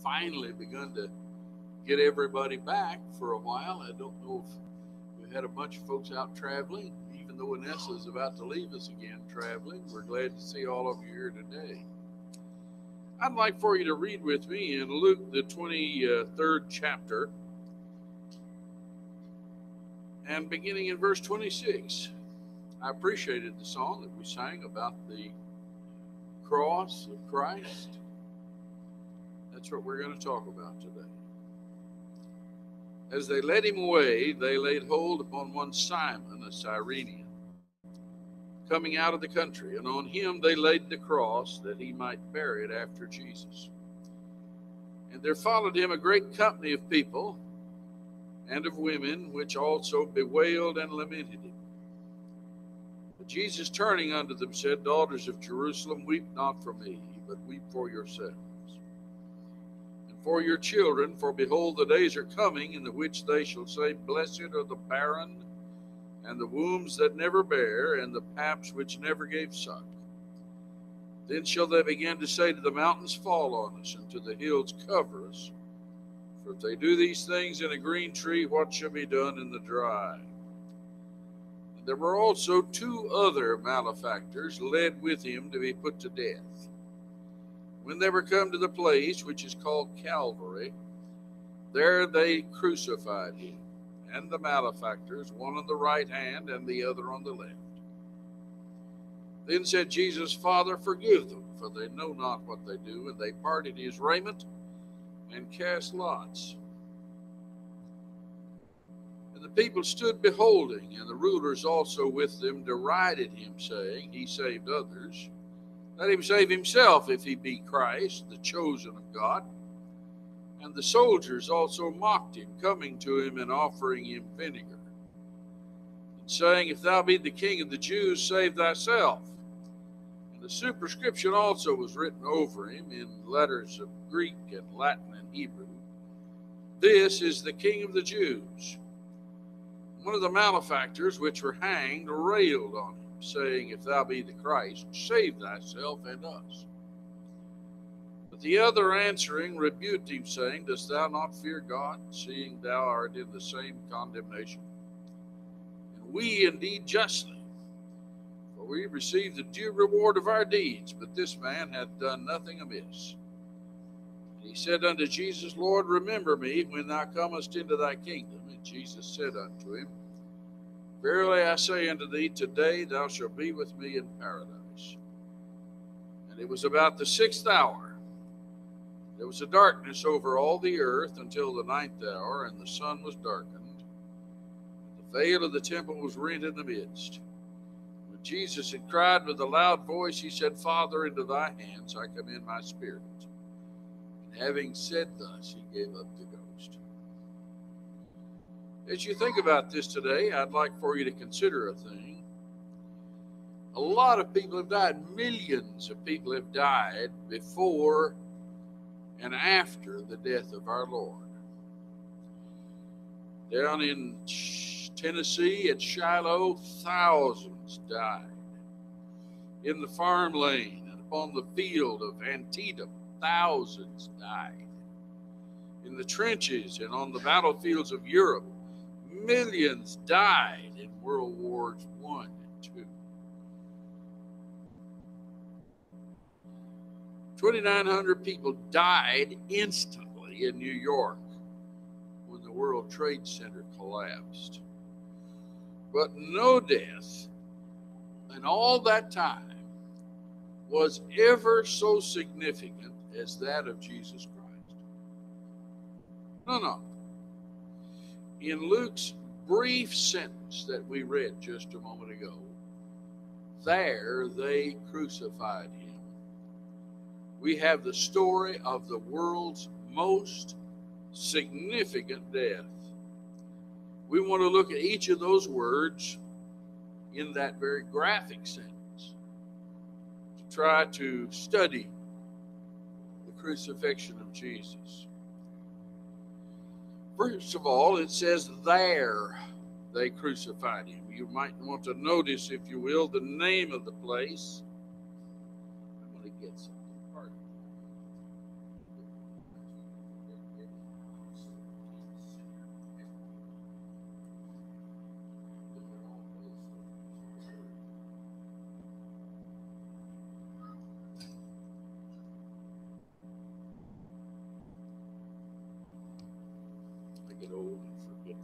finally begun to get everybody back for a while. I don't know if we had a bunch of folks out traveling, even though Vanessa is about to leave us again traveling. We're glad to see all of you here today. I'd like for you to read with me in Luke, the 23rd chapter, and beginning in verse 26. I appreciated the song that we sang about the cross of Christ. That's what we're going to talk about today. As they led him away, they laid hold upon one Simon, a Cyrenian, coming out of the country, and on him they laid the cross that he might bear it after Jesus. And there followed him a great company of people and of women, which also bewailed and lamented him. But Jesus, turning unto them, said, Daughters of Jerusalem, weep not for me, but weep for yourselves, and for your children, for behold, the days are coming in the which they shall say, Blessed are the barren, and the wombs that never bare, and the paps which never gave suck. Then shall they begin to say to the mountains, Fall on us, and to the hills, Cover us. For if they do these things in a green tree, what shall be done in the dry? And there were also 2 other malefactors led with him to be put to death. When they were come to the place which is called Calvary, there they crucified him, and the malefactors, one on the right hand and the other on the left. Then said Jesus, Father, forgive them, for they know not what they do. And they parted his raiment and cast lots. And the people stood beholding, and the rulers also with them derided him, saying, He saved others. Let him save himself, if he be Christ, the chosen of God. And the soldiers also mocked him, coming to him and offering him vinegar, and saying, If thou be the king of the Jews, save thyself. And the superscription also was written over him in letters of Greek and Latin and Hebrew, This is the King of the Jews. One of the malefactors which were hanged railed on him, saying, If thou be the Christ, save thyself and us. But the other answering rebuked him, saying, Dost thou not fear God, seeing thou art in the same condemnation? And we indeed justly, for we receive the due reward of our deeds, but this man hath done nothing amiss. And he said unto Jesus, Lord, remember me when thou comest into thy kingdom. And Jesus said unto him, Verily I say unto thee, today thou shalt be with me in paradise. And it was about the 6th hour. There was a darkness over all the earth until the 9th hour, and the sun was darkened. The veil of the temple was rent in the midst. When Jesus had cried with a loud voice, he said, Father, into thy hands I commend my spirit. And having said thus, he gave up the ghost. As you think about this today, I'd like for you to consider a thing. A lot of people have died. Millions of people have died before and after the death of our Lord. Down in Tennessee at Shiloh, thousands died. In the farm lane and upon the field of Antietam, thousands died. In the trenches and on the battlefields of Europe, millions died in World Wars I and II. 2,900 people died instantly in New York when the World Trade Center collapsed. But no death in all that time was ever so significant as that of Jesus Christ. No. In Luke's brief sentence that we read just a moment ago, there they crucified him. We have the story of the world's most significant death. We want to look at each of those words in that very graphic sentence to try to study the crucifixion of Jesus. First of all, it says there they crucified him. You might want to notice, if you will, the name of the place. I'm going to get some. get old and forgetful.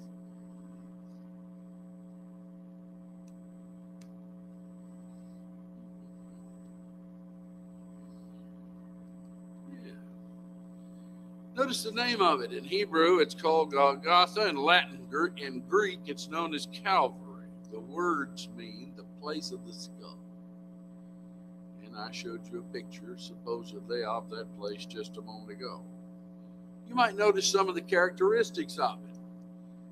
Yeah. Notice the name of it. In Hebrew, it's called Golgotha. In Latin and Greek, it's known as Calvary. The words mean the place of the skull. And I showed you a picture, supposedly, of that place just a moment ago. You might notice some of the characteristics of it.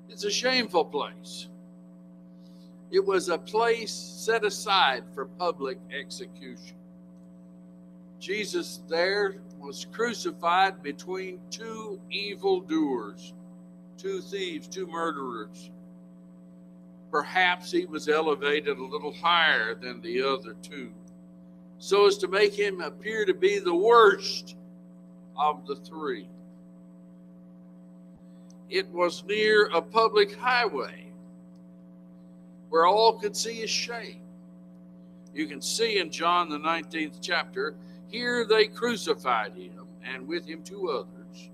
It's a shameful place. It was a place set aside for public execution. Jesus there was crucified between two evildoers, two thieves, two murderers. Perhaps he was elevated a little higher than the other two, so as to make him appear to be the worst of the three. It was near a public highway where all could see his shame. You can see in John the 19th chapter, here they crucified him, and with him two others,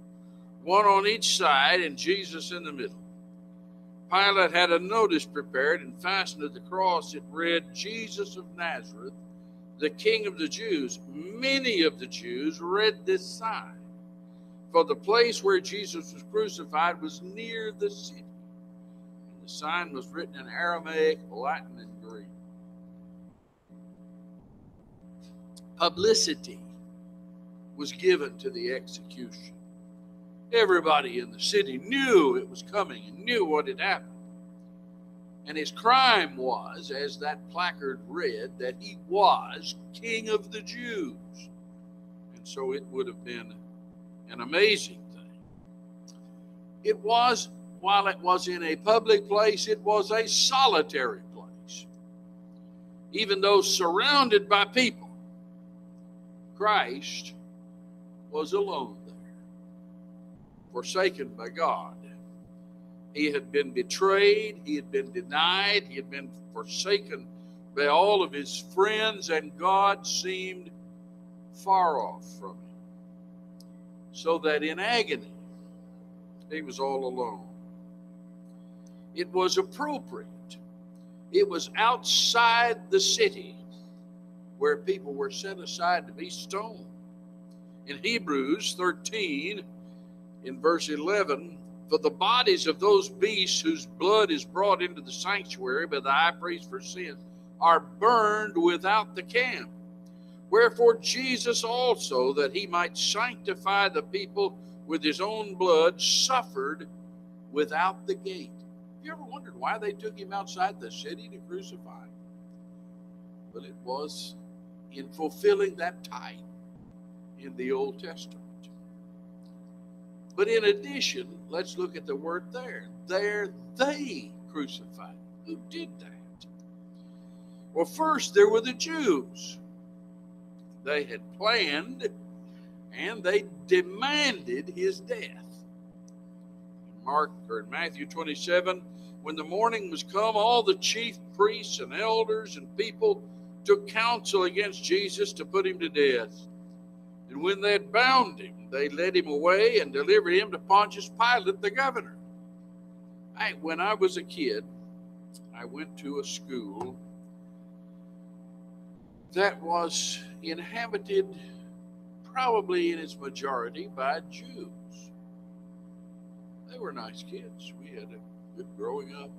one on each side and Jesus in the middle. Pilate had a notice prepared and fastened at the cross. It read, Jesus of Nazareth, the King of the Jews. Many of the Jews read this sign, for the place where Jesus was crucified was near the city. And the sign was written in Aramaic, Latin, and Greek. Publicity was given to the execution. Everybody in the city knew it was coming and knew what had happened. And his crime was, as that placard read, that he was King of the Jews. And so it would have been an amazing thing. It was, while it was in a public place, it was a solitary place. Even though surrounded by people, Christ was alone there, forsaken by God. He had been betrayed, he had been denied, he had been forsaken by all of his friends, and God seemed far off from him. So that in agony, he was all alone. It was appropriate. It was outside the city where people were set aside to be stoned. In Hebrews 13, in verse 11, for the bodies of those beasts whose blood is brought into the sanctuary by the high priest for sin are burned without the camp. Wherefore Jesus also, that he might sanctify the people with his own blood, suffered without the gate. Have you ever wondered why they took him outside the city to crucify him? Well, it was in fulfilling that type in the Old Testament. But in addition, let's look at the word there. There they crucified. Who did that? Well, first there were the Jews. They had planned and they demanded his death. In Matthew 27, when the morning was come, all the chief priests and elders and people took counsel against Jesus to put him to death. And when they had bound him, they led him away and delivered him to Pontius Pilate, the governor. When I was a kid, I went to a school that was inhabited, probably in its majority, by Jews. They were nice kids. We had a good growing up.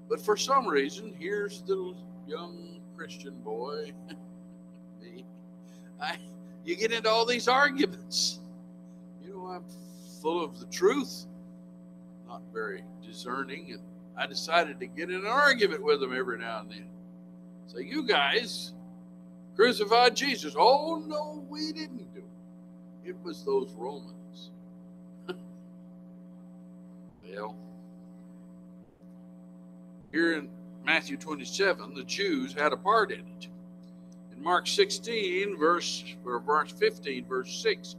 But for some reason, here's the young Christian boy, me. You get into all these arguments. You know, I'm full of the truth, not very discerning, and I decided to get in an argument with them every now and then. So you guys crucified Jesus. Oh, no, we didn't do it. It was those Romans. Well, here in Matthew 27, the Jews had a part in it. In Mark 16, verse 15, verse 6,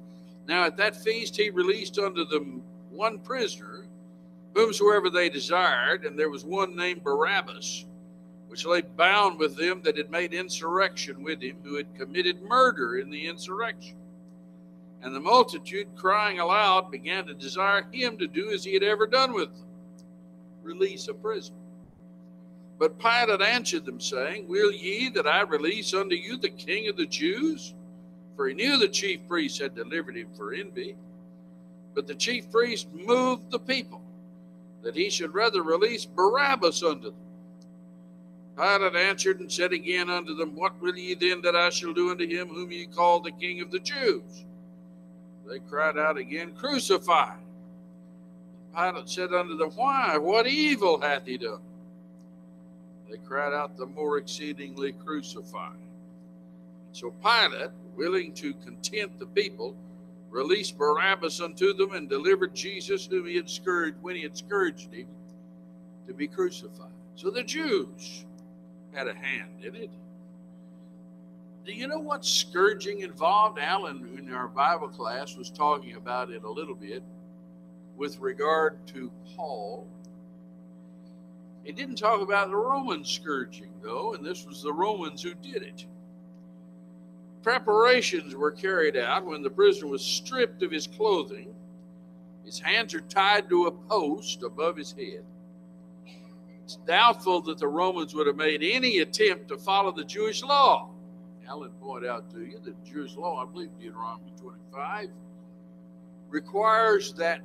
now at that feast he released unto them one prisoner, whomsoever they desired, and there was one named Barabbas, which lay bound with them that had made insurrection with him, who had committed murder in the insurrection. And the multitude, crying aloud, began to desire him to do as he had ever done with them, release a prisoner. But Pilate answered them, saying, Will ye that I release unto you the King of the Jews? For he knew the chief priests had delivered him for envy. But the chief priest moved the people, that he should rather release Barabbas unto them. Pilate answered and said again unto them, What will ye then that I shall do unto him whom ye call the King of the Jews? They cried out again, Crucify. Pilate said unto them, Why? What evil hath he done? They cried out the more exceedingly, Crucify. So Pilate, willing to content the people, released Barabbas unto them and delivered Jesus, whom he had scourged, when he had scourged him, to be crucified. So the Jews had a hand in it. Do you know what scourging involved? Alan, in our Bible class, was talking about it a little bit with regard to Paul. He didn't talk about the Roman scourging, though, and this was the Romans who did it. Preparations were carried out when the prisoner was stripped of his clothing. His hands are tied to a post above his head. It's doubtful that the Romans would have made any attempt to follow the Jewish law. Alan pointed out to you that Jewish law, I believe Deuteronomy 25, requires that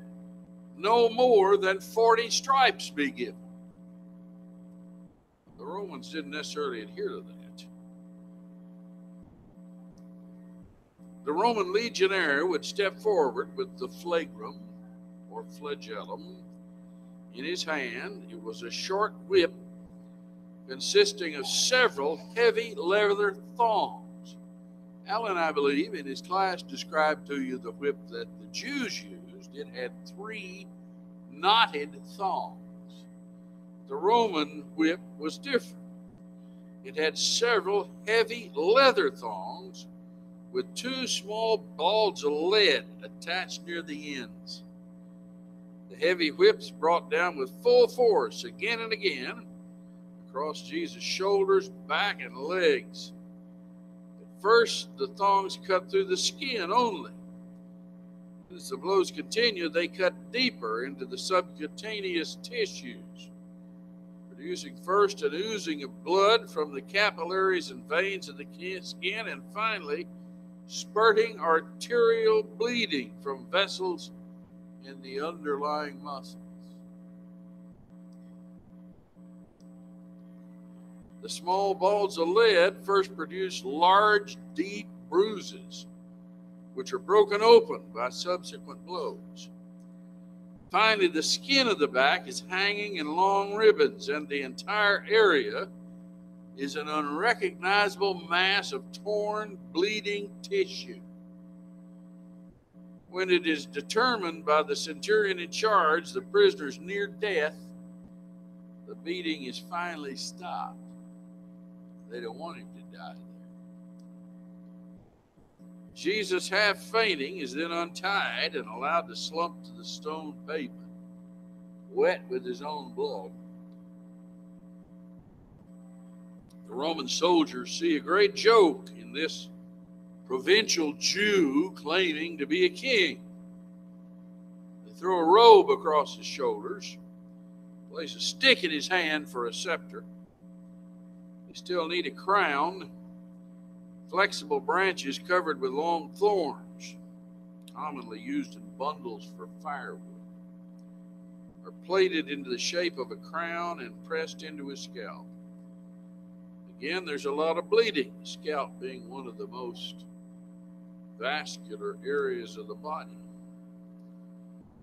no more than 40 stripes be given. The Romans didn't necessarily adhere to that. The Roman legionary would step forward with the flagrum or flagellum in his hand. It was a short whip consisting of several heavy leather thongs. Alan, I believe, in his class described to you the whip that the Jews used. It had 3 knotted thongs. The Roman whip was different. It had several heavy leather thongs with 2 small balls of lead attached near the ends. The heavy whips brought down with full force again and again across Jesus' shoulders, back, and legs. At first, the thongs cut through the skin only. As the blows continued, they cut deeper into the subcutaneous tissues, producing first an oozing of blood from the capillaries and veins of the skin, and finally spurting arterial bleeding from vessels in the underlying muscles. The small balls of lead first produce large, deep bruises, which are broken open by subsequent blows. Finally, the skin of the back is hanging in long ribbons, and the entire area is an unrecognizable mass of torn, bleeding tissue. When it is determined by the centurion in charge the prisoner's near death, the beating is finally stopped. They don't want him to die there. Jesus, half fainting, is then untied and allowed to slump to the stone pavement, wet with his own blood. The Roman soldiers see a great joke in this provincial Jew claiming to be a king. They throw a robe across his shoulders, place a stick in his hand for a scepter. They still need a crown, flexible branches covered with long thorns, commonly used in bundles for firewood, are plaited into the shape of a crown and pressed into his scalp. Again, there's a lot of bleeding, the scalp being one of the most vascular areas of the body.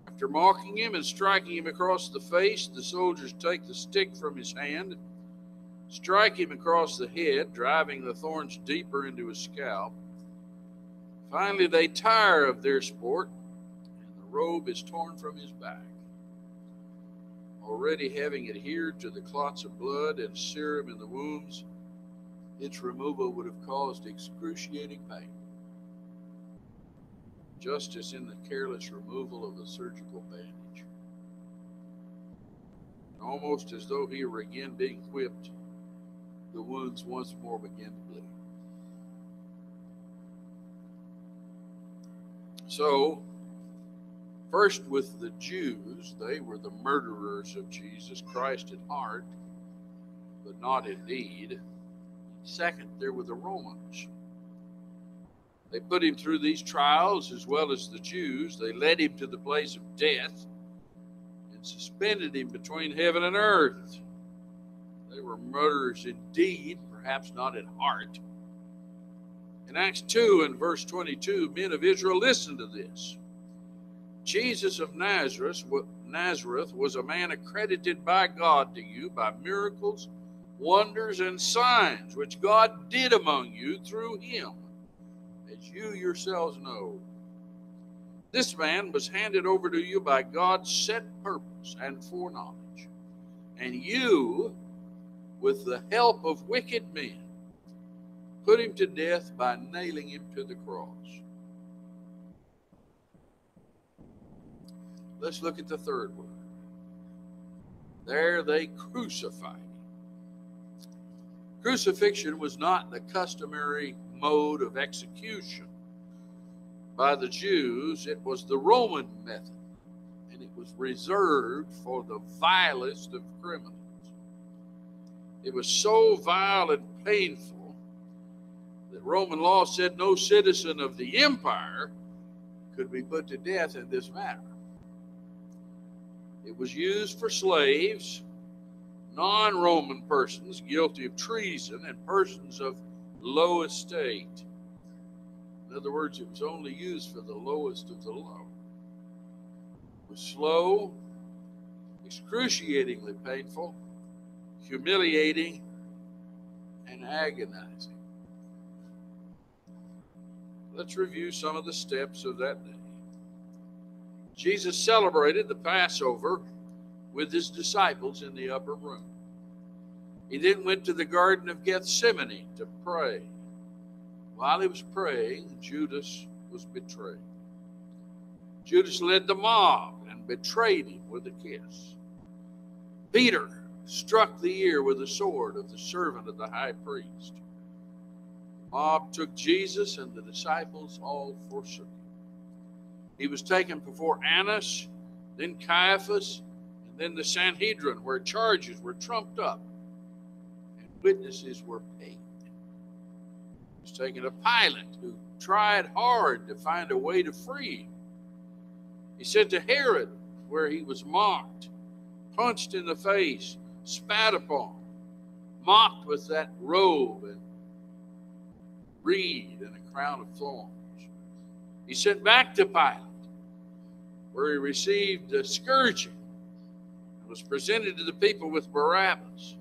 After mocking him and striking him across the face, the soldiers take the stick from his hand, strike him across the head, driving the thorns deeper into his scalp. Finally, they tire of their sport, and the robe is torn from his back. Already having adhered to the clots of blood and serum in the wounds, its removal would have caused excruciating pain, just as in the careless removal of a surgical bandage. Almost as though he were again being whipped, the wounds once more began to bleed. So, first with the Jews, they were the murderers of Jesus Christ at heart, but not in deed. Second, there were the Romans. They put him through these trials as well as the Jews. They led him to the place of death and suspended him between heaven and earth. They were murderers in deed, perhaps not in heart. In Acts 2 and verse 22, men of Israel, listen to this. Jesus of Nazareth was a man accredited by God to you by miracles, wonders, and signs, which God did among you through him, as you yourselves know. This man was handed over to you by God's set purpose and foreknowledge, and you, with the help of wicked men, put him to death by nailing him to the cross. Let's look at the third word. There they crucified him. Crucifixion was not the customary mode of execution by the Jews. It was the Roman method, and it was reserved for the vilest of criminals. It was so vile and painful that Roman law said no citizen of the empire could be put to death in this manner. It was used for slaves, non-Roman persons guilty of treason, and persons of low estate. In other words, it was only used for the lowest of the low. It was slow, excruciatingly painful, humiliating, and agonizing. Let's review some of the steps of that day. Jesus celebrated the Passover with his disciples in the upper room. He then went to the Garden of Gethsemane to pray. While he was praying, Judas was betrayed. Judas led the mob and betrayed him with a kiss. Peter struck the ear with the sword of the servant of the high priest. The mob took Jesus, and the disciples all forsook him. He was taken before Annas, then Caiaphas, and then the Sanhedrin, where charges were trumped up and witnesses were paid. He was taken to Pilate, who tried hard to find a way to free him. He sent to Herod, where he was mocked, punched in the face, spat upon, mocked with that robe and reed and a crown of thorns. He sent back to Pilate, where he received a scourging and was presented to the people with Barabbas.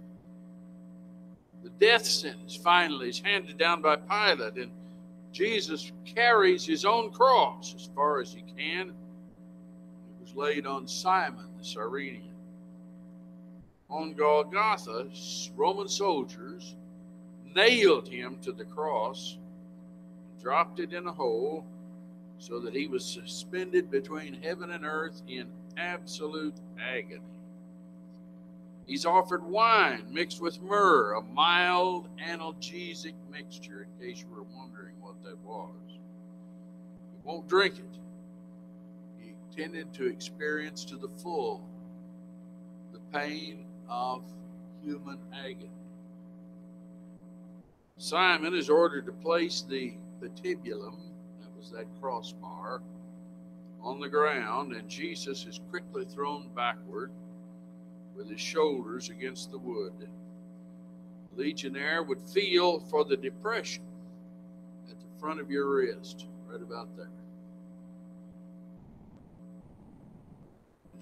The death sentence finally is handed down by Pilate, and Jesus carries his own cross as far as he can. It was laid on Simon the Cyrenian. On Golgotha, Roman soldiers nailed him to the cross, dropped it in a hole, so that he was suspended between heaven and earth in absolute agony. He's offered wine mixed with myrrh, a mild analgesic mixture, in case you were wondering what that was. He won't drink it. He intended to experience to the full the pain of human agony. Simon is ordered to place the patibulum, that crossbar, on the ground, and Jesus is quickly thrown backward with his shoulders against the wood. The legionnaire would feel for the depression at the front of your wrist, right about there.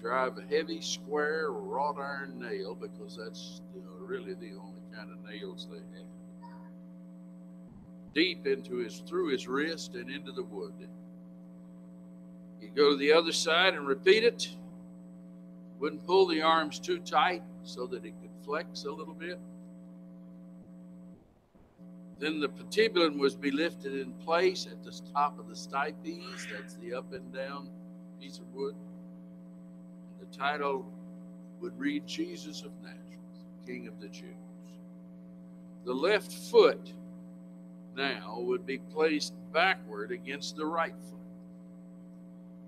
Drive a heavy, square, wrought iron nail, because that's really the only kind of nails they had, deep through his wrist and into the wood. You go to the other side and repeat it. Wouldn't pull the arms too tight so that it could flex a little bit. Then the patibulum was be lifted in place at the top of the stipes. That's the up and down piece of wood. And the title would read, Jesus of Nazareth, King of the Jews. The left foot now would be placed backward against the right foot.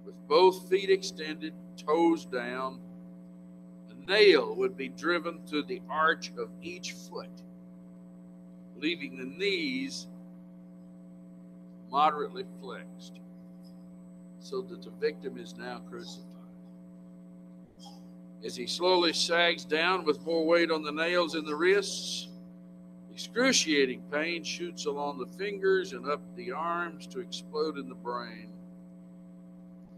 with both feet extended, toes down. A nail would be driven through the arch of each foot, leaving the knees moderately flexed, so that the victim is now crucified. As he slowly sags down with more weight on the nails in the wrists, excruciating pain shoots along the fingers and up the arms to explode in the brain.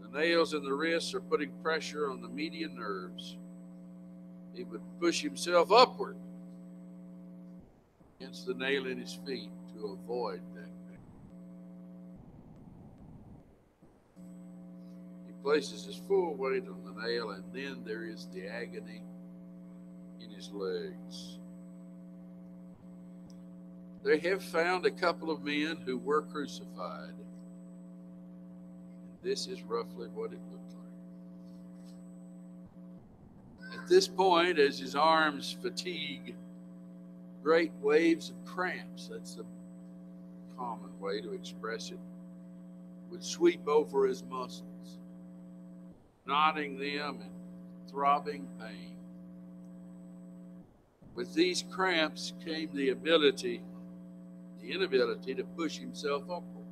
The nails in the wrists are putting pressure on the median nerves. He would push himself upward against the nail in his feet to avoid that pain. He places his full weight on the nail, and then there is the agony in his legs. They have found a couple of men who were crucified. And this is roughly what it looked like. At this point, as his arms fatigue, great waves of cramps, that's the common way to express it, would sweep over his muscles, knotting them in throbbing pain. With these cramps came the inability to push himself upward.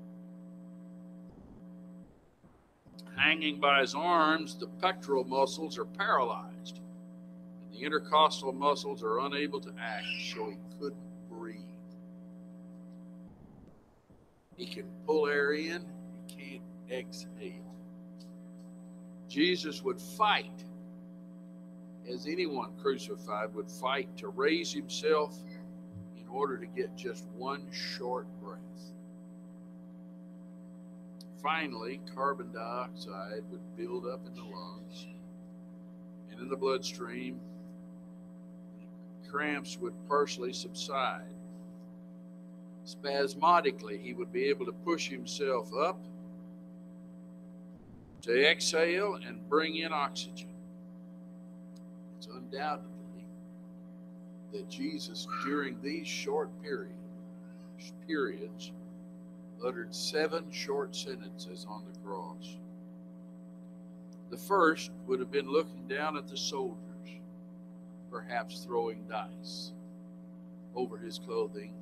Hanging by his arms, the pectoral muscles are paralyzed, and the intercostal muscles are unable to act, so he couldn't breathe. He can pull air in, he can't exhale. Jesus would fight, as anyone crucified would fight, to raise himself in order to get just one short breath. Finally, carbon dioxide would build up in the lungs and in the bloodstream. Cramps would partially subside. Spasmodically, he would be able to push himself up to exhale and bring in oxygen. It's undoubtedly that Jesus, during these short periods, uttered 7 short sentences on the cross. The first would have been looking down at the soldiers, perhaps throwing dice over his clothing,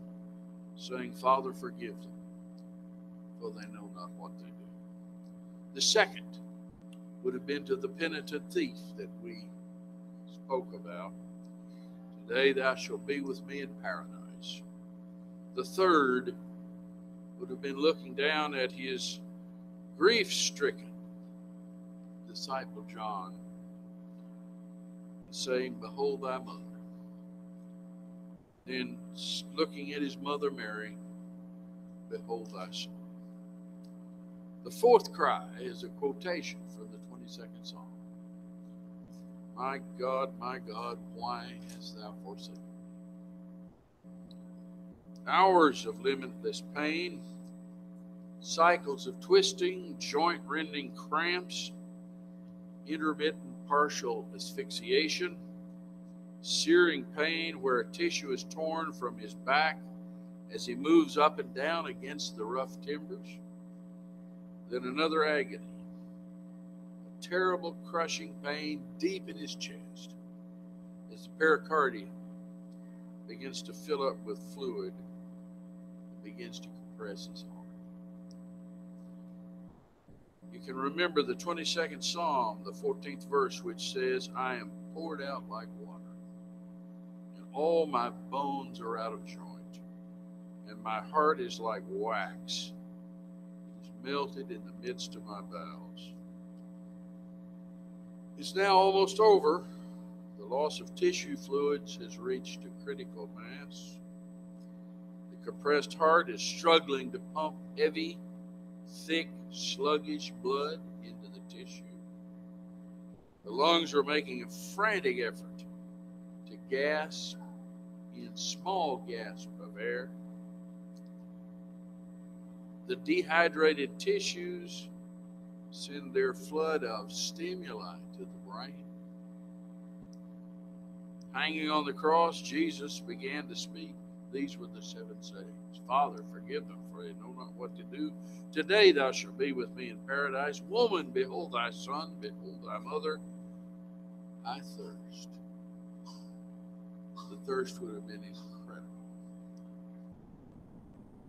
saying, "Father, forgive them, for they know not what they do." The second would have been to the penitent thief that we spoke about. "Today thou shalt be with me in paradise." The third would have been looking down at his grief-stricken disciple John, saying, "Behold thy mother." Then looking at his mother Mary, "Behold thy son." The fourth cry is a quotation from the 22nd Psalm. my God, why hast thou forsaken me?" Hours of limitless pain, cycles of twisting, joint-rending cramps, intermittent partial asphyxiation, searing pain where a tissue is torn from his back as he moves up and down against the rough timbers. Then another agony, a terrible crushing pain deep in his chest as the pericardium begins to fill up with fluid and begins to compress his heart. You can remember the 22nd Psalm, the 14th verse, which says, "I am poured out like water, and all my bones are out of joint, and my heart is like wax. It is melted in the midst of my bowels." It's now almost over. The loss of tissue fluids has reached a critical mass. The compressed heart is struggling to pump heavy, thick, sluggish blood into the tissue. The lungs are making a frantic effort to gasp in small gasps of air. The dehydrated tissues send their flood of stimuli to the brain. Hanging on the cross, Jesus began to speak. These were the 7 sayings. Father, forgive them, for they know not what to do. Today thou shalt be with me in paradise. Woman, behold thy son, behold thy mother. I thirst. The thirst would have been incredible.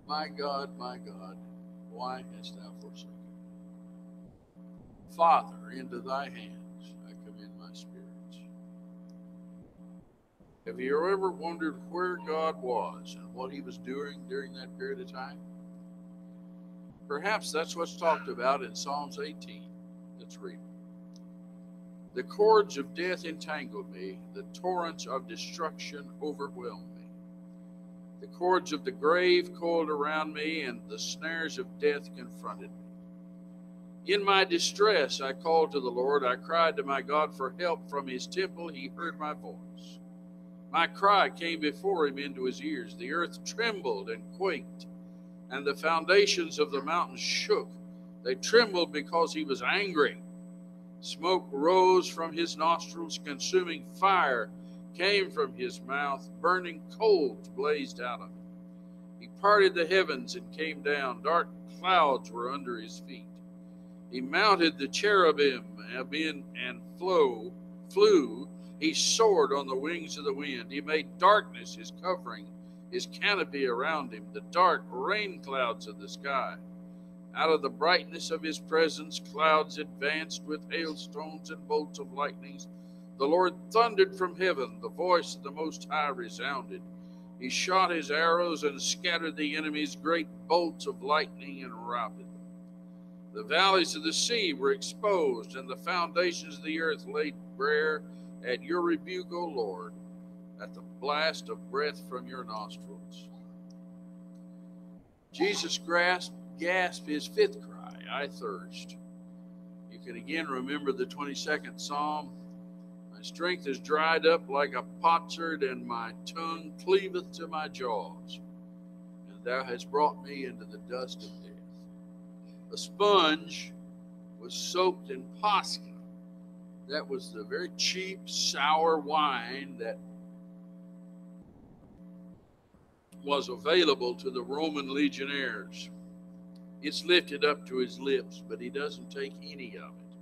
My God, why hast thou forsaken me? Father, into thy hands I commend my spirits. Have you ever wondered where God was and what he was doing during that period of time? Perhaps that's what's talked about in Psalms 18. Let's read it. The cords of death entangled me, the torrents of destruction overwhelmed me. The cords of the grave coiled around me, and the snares of death confronted me. In my distress I called to the Lord. I cried to my God for help. From his temple he heard my voice. My cry came before him into his ears. The earth trembled and quaked, and the foundations of the mountains shook. They trembled because he was angry. Smoke rose from his nostrils. Consuming fire came from his mouth. Burning coals blazed out of him. He parted the heavens and came down. Dark clouds were under his feet. He mounted the cherubim and flew. He soared on the wings of the wind. He made darkness his covering, his canopy around him, the dark rain clouds of the sky. Out of the brightness of his presence, clouds advanced with hailstones and bolts of lightnings. The Lord thundered from heaven. The voice of the Most High resounded. He shot his arrows and scattered the enemy's great bolts of lightning and routed them. The valleys of the sea were exposed, and the foundations of the earth laid bare at your rebuke, O Lord, at the blast of breath from your nostrils. Jesus gasped his 5th cry, I thirst. You can again remember the 22nd Psalm. My strength is dried up like a potsherd, and my tongue cleaveth to my jaws. And thou hast brought me into the dust of death. A sponge was soaked in Pascha. That was the very cheap, sour wine that was available to the Roman legionnaires. It's lifted up to his lips, but he doesn't take any of it.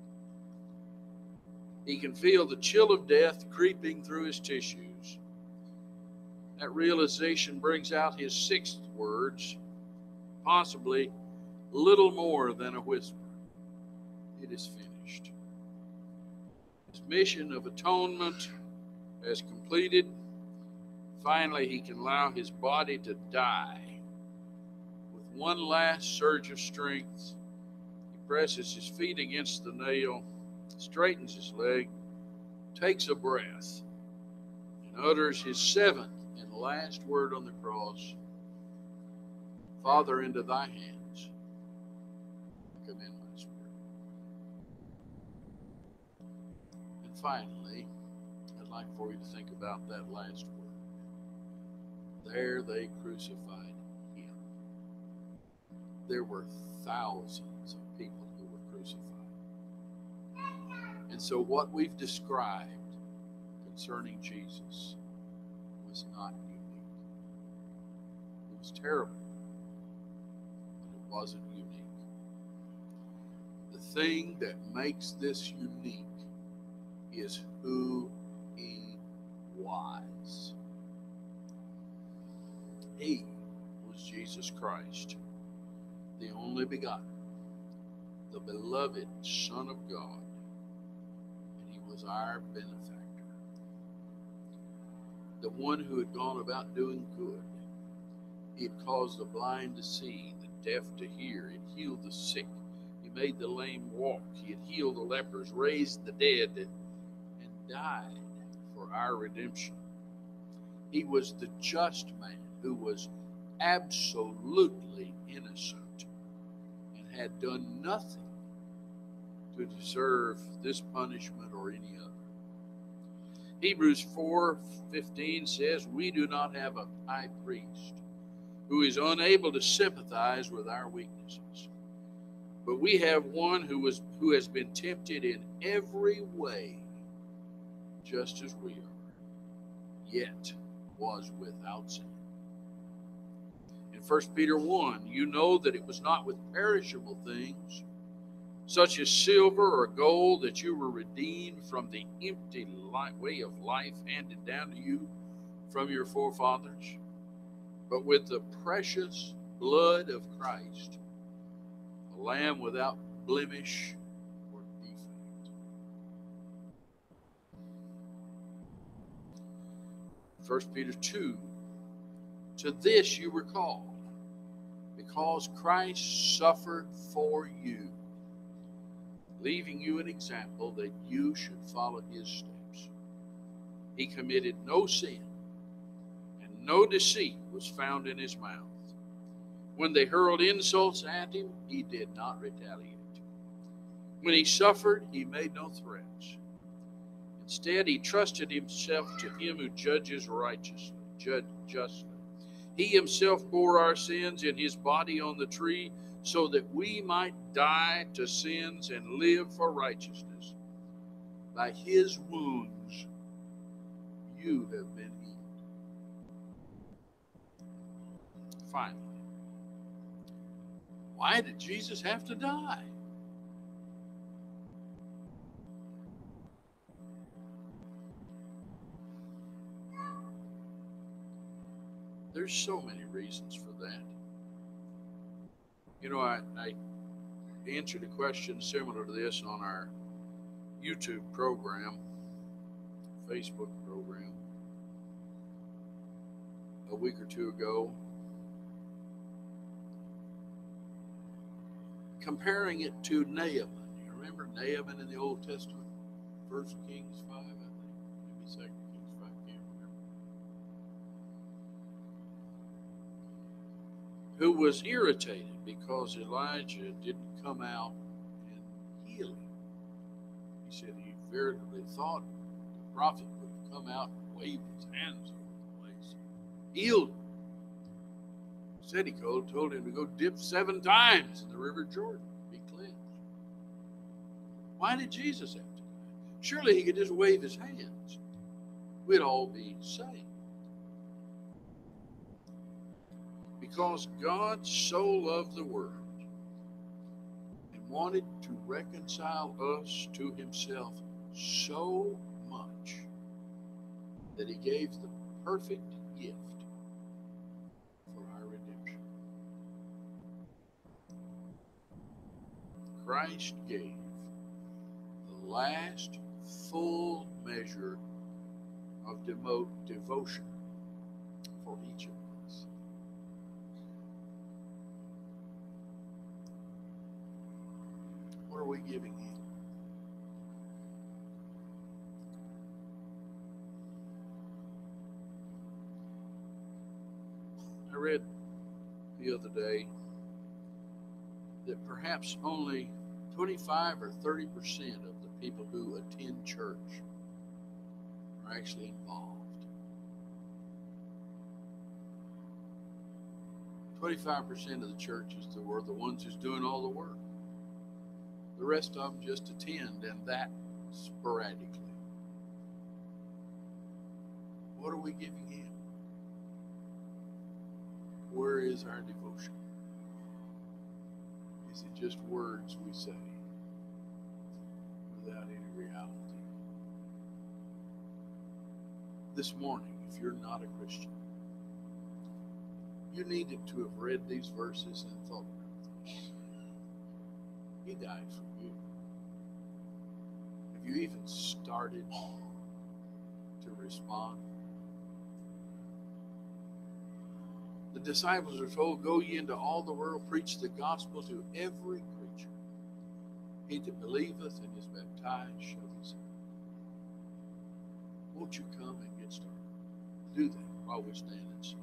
He can feel the chill of death creeping through his tissues. That realization brings out his 6th words, possibly little more than a whisper. It is finished. His mission of atonement is completed. Finally, he can allow his body to die. With one last surge of strength, he presses his feet against the nail, straightens his leg, takes a breath, and utters his 7th and last word on the cross, Father, into thy hands I commend my spirit. And finally, I'd like for you to think about that last word. There they crucified him. There were thousands of people who were crucified. And so what we've described concerning Jesus was not unique. It was terrible, but it wasn't unique. The thing that makes this unique is who he was. He was Jesus Christ, the only begotten, the beloved Son of God, and he was our benefactor. The one who had gone about doing good. He had caused the blind to see, the deaf to hear. He had healed the sick. He made the lame walk. He had healed the lepers, raised the dead, and died for our redemption. He was the just man who was absolutely innocent and had done nothing to deserve this punishment or any other. Hebrews 4:15 says, we do not have a high priest who is unable to sympathize with our weaknesses, but we have one who has been tempted in every way, just as we are, yet was without sin. In 1 Peter 1, you know that it was not with perishable things, such as silver or gold, that you were redeemed from the empty way of life handed down to you from your forefathers, but with the precious blood of Christ, a lamb without blemish or defect. 1 Peter 2, to this you were called, because Christ suffered for you, leaving you an example that you should follow his steps. He committed no sin, and no deceit was found in his mouth. When they hurled insults at him, he did not retaliate. When he suffered, he made no threats. Instead, he trusted himself to him who judges justly. He himself bore our sins in his body on the tree, so that we might die to sins and live for righteousness. By his wounds you have been healed. Finally, why did Jesus have to die? There's so many reasons for that. You know, I answered a question similar to this on our YouTube program, Facebook program, a week or two ago, comparing it to Naaman. You remember Naaman in the Old Testament? 1 Kings 5, I think. Maybe 2 Kings 5, can't remember. Who was irritated because Elijah didn't come out and heal him. He said he veritably thought the prophet would have come out and waved his hands over the place, healed him. He said he told him to go dip 7 times in the river Jordan, be cleansed. Why did Jesus have to die? Surely he could just wave his hands. We'd all be saved. Because God so loved the world and wanted to reconcile us to himself so much that he gave the perfect gift for our redemption. Christ gave the last full measure of devotion for each of us. What are we giving him? I read the other day that perhaps only 25 or 30% of the people who attend church are actually involved. 25% of the churches were the ones who's doing all the work. The rest of them just attend, and that sporadically. What are we giving him? Where is our devotion? Is it just words we say without any reality? This morning, if you're not a Christian, you needed to have read these verses and thought, he died for you. Have you even started to respond? The disciples are told, go ye into all the world, preach the gospel to every creature. He that believeth and is baptized shall be saved. Won't you come and get started? Do that while we stand and sing.